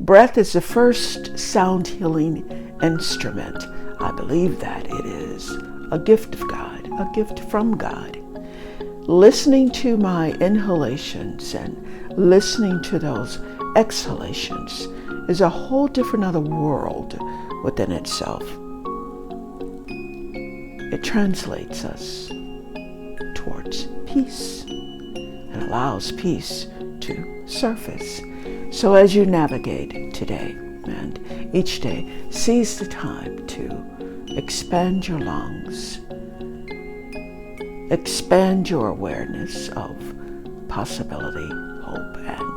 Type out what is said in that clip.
Breath is the first sound healing instrument. I believe that it is a gift of God, a gift from God. Listening to my inhalations and listening to those exhalations is a whole different other world within itself. It translates us towards peace and allows peace to surface. So as you navigate today and each day, seize the time to expand your lungs, expand your awareness of possibility, hope, and